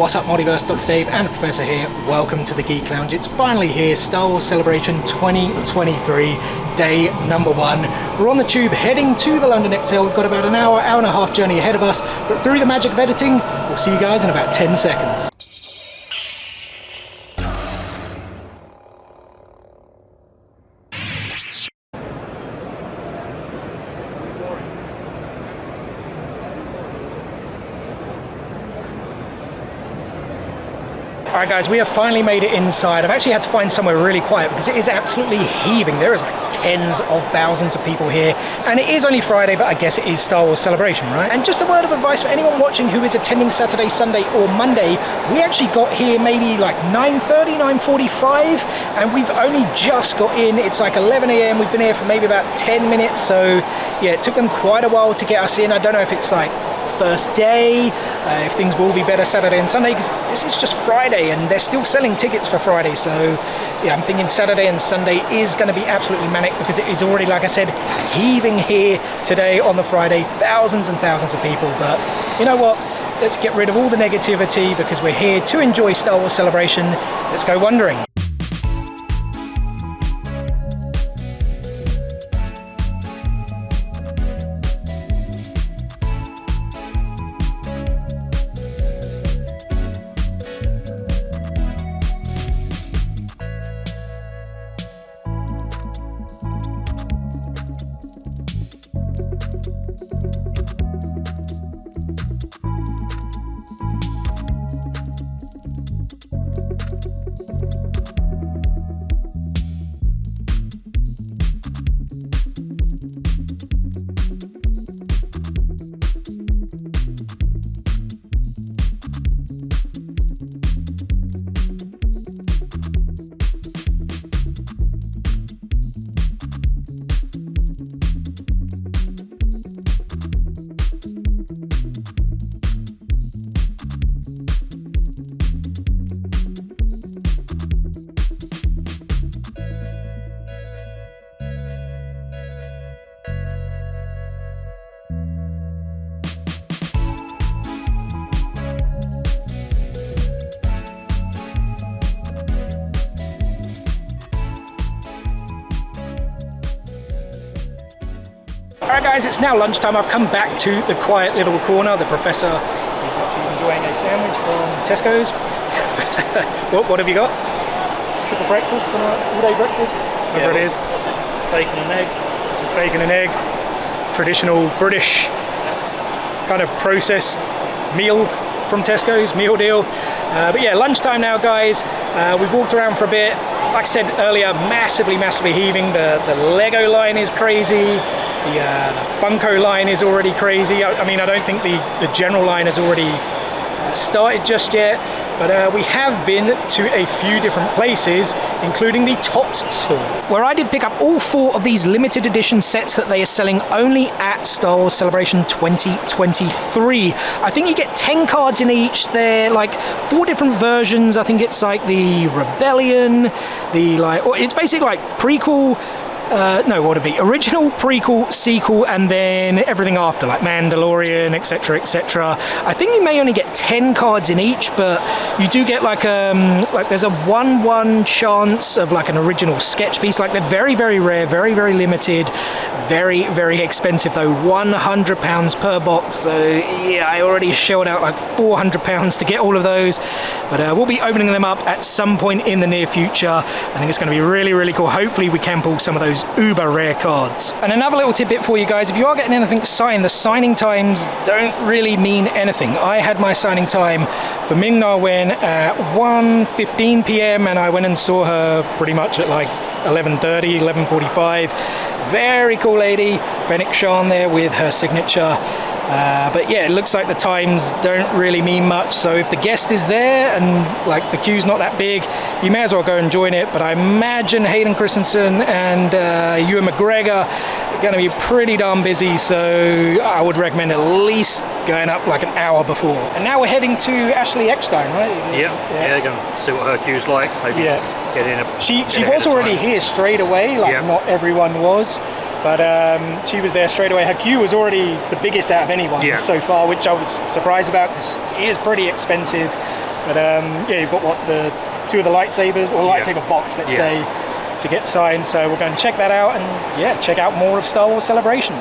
What's up, Multiverse? Dr. Dave and the Professor here. Welcome to the Geek Lounge. It's finally here, Star Wars Celebration 2023, day number 1. We're on the tube heading to the London XL. We've got about an hour and a half journey ahead of us, but through the magic of editing, we'll see you guys in about 10 seconds. Alright guys, we have finally made it inside. I've actually had to find somewhere really quiet because it is absolutely heaving. There is like tens of thousands of people here, and it is only Friday, but I guess it is Star Wars Celebration, right? And just a word of advice for anyone watching who is attending Saturday, Sunday or Monday, we actually got here maybe like 9:30, 9:45, and we've only just got in. It's like 11 a.m. We've been here for maybe about 10 minutes, so yeah, it took them quite a while to get us in. I don't know if it's like first day, if things will be better Saturday and Sunday, because this is just Friday and they're still selling tickets for Friday. So yeah, I'm thinking Saturday and Sunday is going to be absolutely manic because it is already, like I said, heaving here today on the Friday, thousands and thousands of people. But you know what, let's get rid of all the negativity because we're here to enjoy Star Wars Celebration. Let's go wondering. Alright guys, it's now lunchtime. I've come back to the quiet little corner. The Professor is actually enjoying a sandwich from Tesco's. What have you got? Triple breakfast, all-day breakfast? Whatever it is. Sausage, bacon and egg. Sausage, bacon and egg. Traditional British kind of processed meal from Tesco's, meal deal. But yeah, lunchtime now guys. We've walked around for a bit. Like I said earlier, massively heaving. The Lego line is crazy. The Funko line is already crazy. I mean, I don't think the general line has already started just yet, but we have been to a few different places, including the Topps store, where I did pick up all 4 of these limited edition sets that they are selling only at Star Wars Celebration 2023. I think you get 10 cards in each. They're like 4 different versions. I think it's like the Rebellion, or it's basically like prequel. What would it be? Original, prequel, sequel, and then everything after, like Mandalorian, etc., etc. I think you may only get 10 cards in each, but you do get like there's a 1/1 chance of like an original sketch piece. Like they're very rare, very limited, very expensive though. £100 per box. So yeah, I already shelled out like £400 to get all of those, but we'll be opening them up at some point in the near future. I think it's going to be really cool. Hopefully we can pull some of those uber rare cards. And another little tidbit for you guys, if you are getting anything signed, the signing times don't really mean anything. I had my signing time for Ming-Na Wen at 1:15 p.m. and I went and saw her pretty much at like 11:30, 11:45. Very cool lady, Fennec Shan there with her signature. But yeah, it looks like the times don't really mean much, so if the guest is there and like the queue's not that big, you may as well go and join it. But I imagine Hayden Christensen and Ewan McGregor are going to be pretty darn busy, so I would recommend at least going up like an hour before. And now we're heading to Ashley Eckstein, right? Yeah, going to see what her queue's like. Maybe get in. She was already here straight away, like not everyone was. But she was there straight away. Her queue was already the biggest out of anyone so far, which I was surprised about because she is pretty expensive. But yeah, you've got the two of the lightsabers, or lightsaber box, let's say, to get signed. So we're going to check that out, and yeah, check out more of Star Wars Celebration.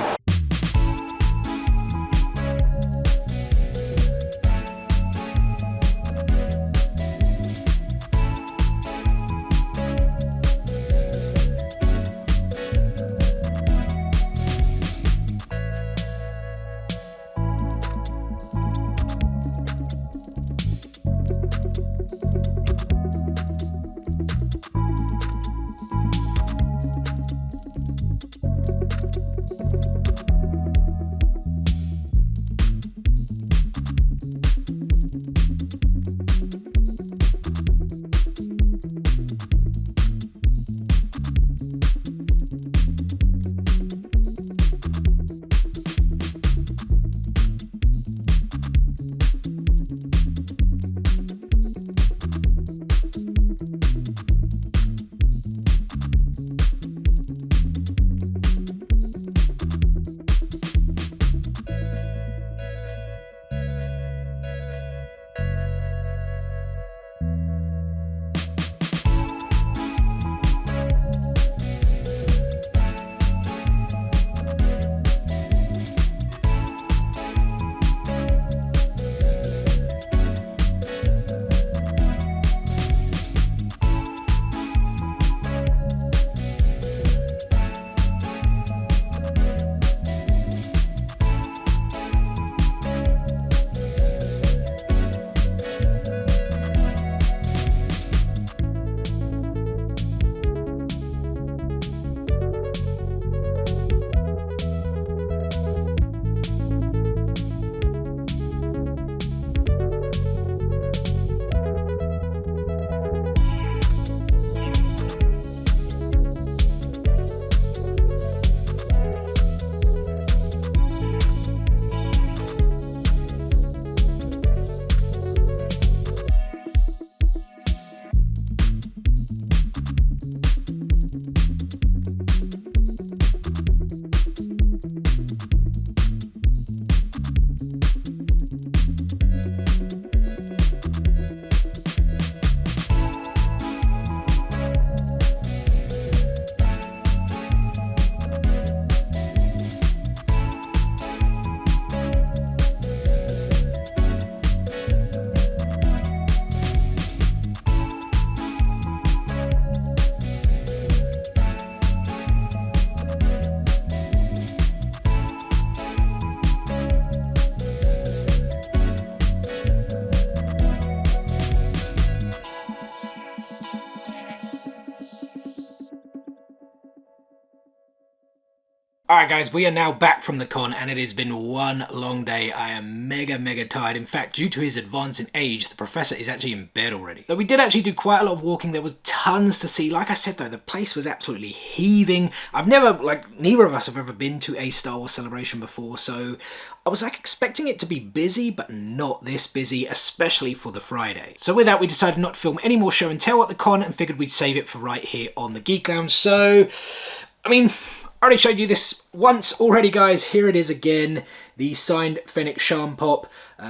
Alright guys, we are now back from the con and it has been one long day. I am mega tired. In fact, due to his advancing age, the professor is actually in bed already. But we did actually do quite a lot of walking. There was tons to see. Like I said though, the place was absolutely heaving. I've never, neither of us have ever been to a Star Wars Celebration before, so I was expecting it to be busy, but not this busy, especially for the Friday. So with that, we decided not to film any more show and tell at the con and figured we'd save it for right here on the Geek Lounge. So, I mean, I already showed you this once already, guys. Here it is again. The signed Fennec Shand Pop,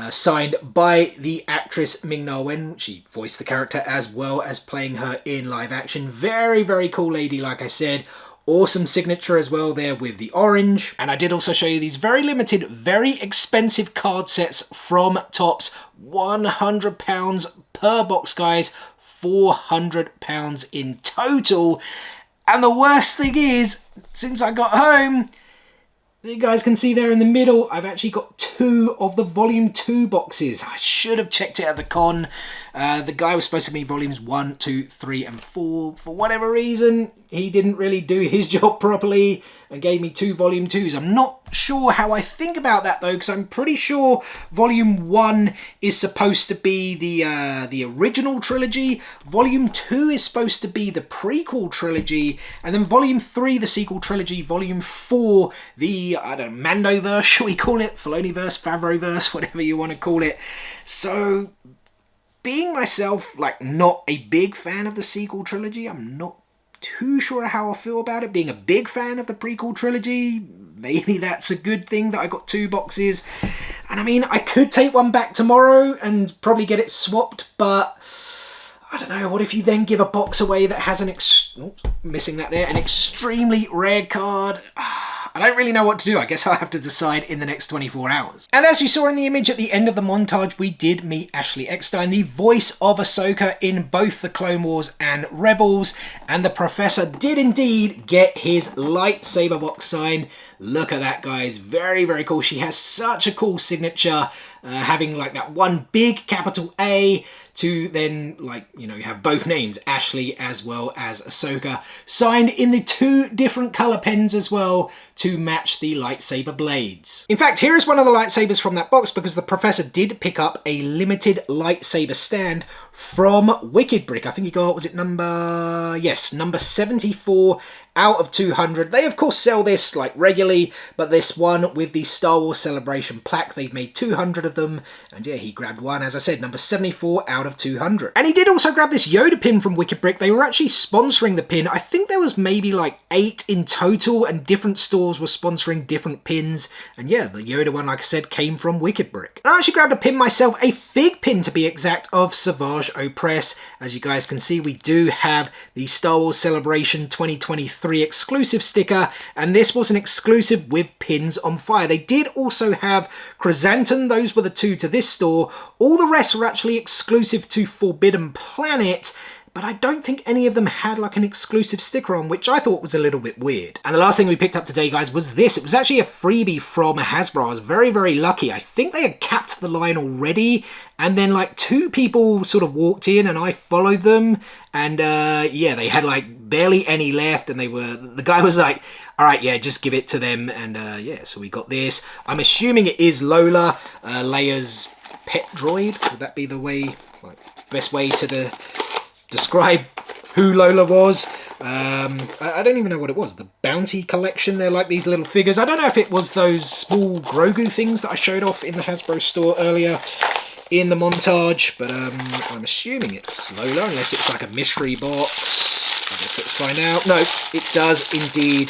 signed by the actress Ming-Na Wen. She voiced the character as well as playing her in live action. Very cool lady, like I said. Awesome signature as well there with the orange. And I did also show you these very limited, very expensive card sets from Topps. £100 per box, guys. £400 in total. And the worst thing is, since I got home, you guys can see there in the middle, I've actually got 2 of the Volume 2 boxes. I should have checked it at the con. The guy was supposed to be Volumes 1, 2, 3 and 4. For whatever reason, he didn't really do his job properly and gave me 2 Volume 2s. I'm not sure how I think about that though, because I'm pretty sure Volume 1 is supposed to be the original trilogy. Volume 2 is supposed to be the prequel trilogy. And then Volume 3, the sequel trilogy. Volume 4, the, I don't know, Mandoverse, shall we call it? Filoniverse, Favreauverse, whatever you want to call it. So, being myself, not a big fan of the sequel trilogy, I'm not too sure how I feel about it. Being a big fan of the prequel trilogy, maybe that's a good thing that I got 2 boxes. And I mean, I could take one back tomorrow and probably get it swapped, but I don't know, what if you then give a box away that has an missing that there, an extremely rare card? I don't really know what to do. I guess I'll have to decide in the next 24 hours. And as you saw in the image at the end of the montage, we did meet Ashley Eckstein, the voice of Ahsoka in both the Clone Wars and Rebels. And the Professor did indeed get his lightsaber box signed. Look at that, guys. Very, very cool. She has such a cool signature, having like that one big capital A to then, like, you know, you have both names, Ashley as well as Ahsoka, signed in the 2 different color pens as well to match the lightsaber blades. In fact, here is one of the lightsabers from that box, because the Professor did pick up a limited lightsaber stand from Wicked Brick. I think he got, was it number 74 out of 200. They of course sell this like regularly, but this one with the Star Wars Celebration plaque, they've made 200 of them, and yeah, he grabbed one, as I said, number 74 out of 200. And he did also grab this Yoda pin from Wicked Brick. They were actually sponsoring the pin. I think there was maybe like 8 in total, and different stores were sponsoring different pins, and yeah, the Yoda one, like I said, came from Wicked Brick. And I actually grabbed a pin myself, a fig pin to be exact, of Savage Opress. As you guys can see, we do have the Star Wars Celebration 2023 exclusive sticker, and this was an exclusive with pins on fire. They did also have Chrysanthemum, those were the 2 to this store. All the rest were actually exclusive to Forbidden Planet, but I don't think any of them had like an exclusive sticker on, which I thought was a little bit weird. And the last thing we picked up today, guys, was this. It was actually a freebie from Hasbro. I was very, very lucky. I think they had capped the line already, and then like 2 people sort of walked in and I followed them, and yeah, they had like barely any left, and the guy was like, all right, yeah, just give it to them. And yeah, so we got this. I'm assuming it is Lola, Leia's pet droid. Would that be the way, like, best way to describe who Lola was? I don't even know what it was. The Bounty Collection. They're like these little figures. I don't know if it was those small Grogu things that I showed off in the Hasbro store earlier in the montage, but I'm assuming it's Lola, unless it's like a mystery box. I guess let's find out. No, it does indeed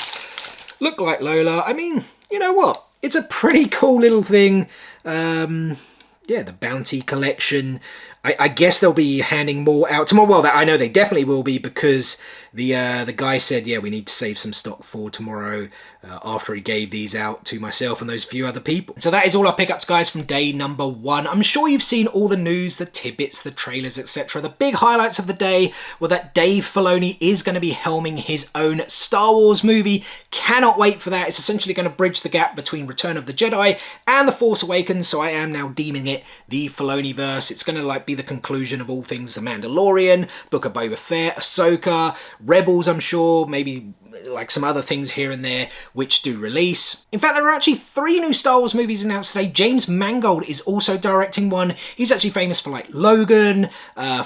look like Lola. I mean, you know what? It's a pretty cool little thing. Yeah, the Bounty Collection. I guess they'll be handing more out tomorrow. Well, I know they definitely will be, because the guy said, yeah, we need to save some stock for tomorrow, after he gave these out to myself and those few other people. So that is all our pickups, guys, from day number 1. I'm sure you've seen all the news, the tidbits, the trailers, etc. The big highlights of the day were that Dave Filoni is going to be helming his own Star Wars movie. Cannot wait for that. It's essentially going to bridge the gap between Return of the Jedi and The Force Awakens, so I am now deeming it the Filoni-verse. It's going to like be the conclusion of all things The Mandalorian, Book of Boba Fett, Ahsoka, Rebels, I'm sure, maybe like some other things here and there which do release. In fact, there are actually 3 new Star Wars movies announced today. James Mangold is also directing one. He's actually famous for like Logan,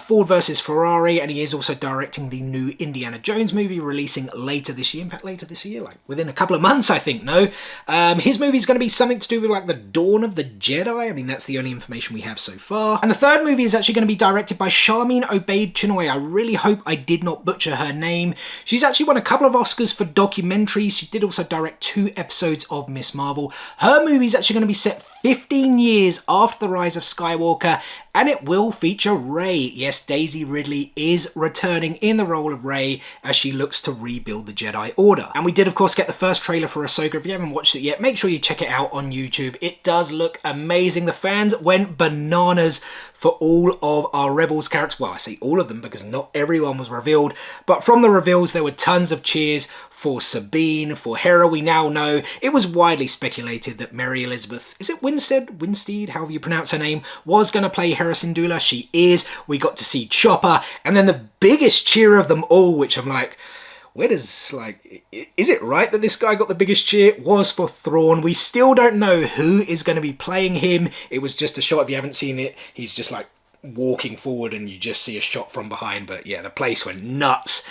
Ford vs Ferrari, and he is also directing the new Indiana Jones movie releasing later this year. In fact, later this year, like within a couple of months, I think, no? His movie is going to be something to do with like the Dawn of the Jedi. I mean, that's the only information we have so far. And the 3rd movie is actually going to be directed by Charmin Obaid Chinoy. I really hope I did not butcher her name. She's actually won a couple of Oscars for documentaries. She did also direct 2 episodes of Miss Marvel. Her movie is actually going to be set 15 years after the rise of Skywalker, and it will feature Rey. Yes, Daisy Ridley is returning in the role of Rey as she looks to rebuild the Jedi Order. And we did, of course, get the first trailer for Ahsoka. If you haven't watched it yet, make sure you check it out on YouTube. It does look amazing. The fans went bananas for all of our Rebels characters. Well, I say all of them because not everyone was revealed, but from the reveals there were tons of cheers for Sabine, for Hera. We now know it was widely speculated that Mary Elizabeth, is it Winstead, however you pronounce her name, was going to play Hera Syndulla. She is. We got to see Chopper, and then the biggest cheer of them all, which I'm like, where does, like, is it right that this guy got the biggest cheer? Was for Thrawn. We still don't know who is going to be playing him. It was just a shot. If you haven't seen it, he's just like walking forward and you just see a shot from behind. But yeah, the place went nuts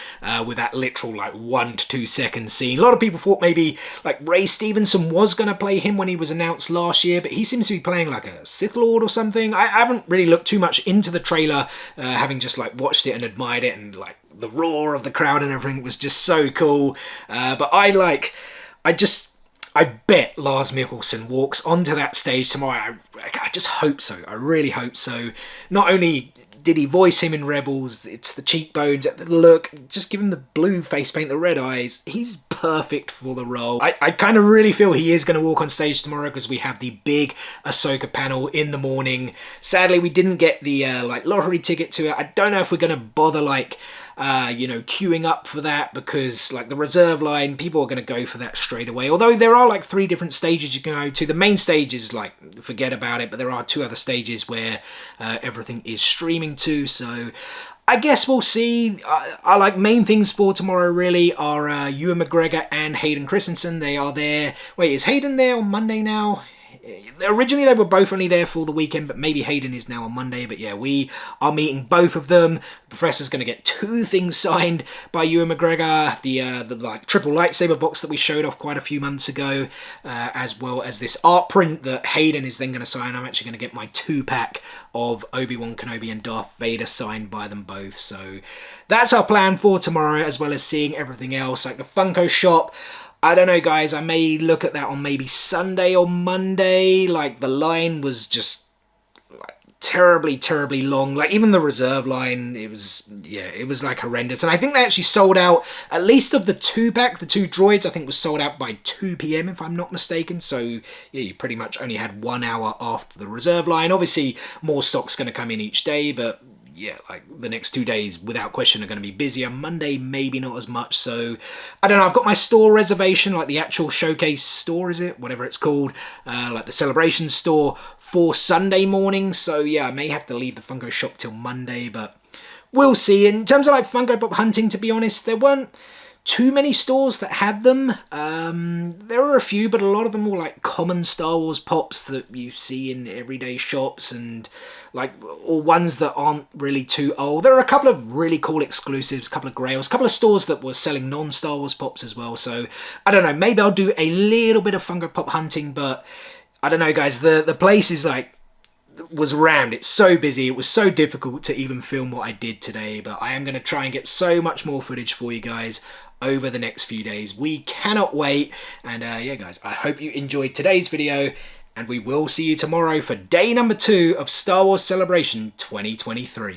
with that literal like 1 to 2 second scene. A lot of people thought maybe like Ray Stevenson was going to play him when he was announced last year, but he seems to be playing like a Sith Lord or something. I haven't really looked too much into the trailer, having just like watched it and admired it and like the roar of the crowd and everything was just so cool. But I bet Lars Mikkelsen walks onto that stage tomorrow. I just hope so. I really hope so. Not only did he voice him in Rebels, it's the cheekbones, the look, just give him the blue face paint, the red eyes. He's perfect for the role. I kind of really feel he is going to walk on stage tomorrow because we have the big Ahsoka panel in the morning. Sadly, we didn't get the lottery ticket to it. I don't know if we're going to bother queuing up for that, because like the reserve line, people are going to go for that straight away. Although there are like 3 different stages you can go to. The main stage is like, forget about it, but there are 2 other stages where everything is streaming to. So I guess we'll see. I like main things for tomorrow really are Ewan McGregor and Hayden Christensen. They are there. Wait, is Hayden there on Monday now? Originally they were both only there for the weekend, but maybe Hayden is now on Monday. But yeah, we are meeting both of them. The Professor's going to get 2 things signed by Ewan McGregor, the like triple lightsaber box that we showed off quite a few months ago, as well as this art print that Hayden is then going to sign. I'm actually going to get my 2-pack of Obi-Wan Kenobi and Darth Vader signed by them both. So that's our plan for tomorrow, as well as seeing everything else like the Funko shop. I don't know, guys. I may look at that on maybe Sunday or Monday. Like, the line was just like terribly, terribly long. Like, even the reserve line, it was like horrendous. And I think they actually sold out, at least of the 2-pack, the 2 droids, I think was sold out by 2 p.m. if I'm not mistaken. So, yeah, you pretty much only had 1 hour after the reserve line. Obviously, more stock's going to come in each day, but yeah, like the next 2 days without question are going to be busier. Monday maybe not as much. So I don't know, I've got my store reservation, like the actual showcase store, is it, whatever it's called, like the celebration store, for Sunday morning. So yeah, I may have to leave the Funko shop till Monday, but we'll see. In terms of like Funko Pop hunting, to be honest, there weren't too many stores that had them. There were a few, but a lot of them were like common Star Wars pops that you see in everyday shops, and like, or ones that aren't really too old. There are a couple of really cool exclusives, a couple of grails, a couple of stores that were selling non-Star Wars pops as well. So I don't know, maybe I'll do a little bit of Funko Pop hunting, but I don't know, guys. The place is like, was rammed. It's so busy. It was so difficult to even film what I did today, but I am going to try and get so much more footage for you guys over the next few days. We cannot wait. And yeah, guys, I hope you enjoyed today's video, and we will see you tomorrow for day number 2 of Star Wars Celebration 2023.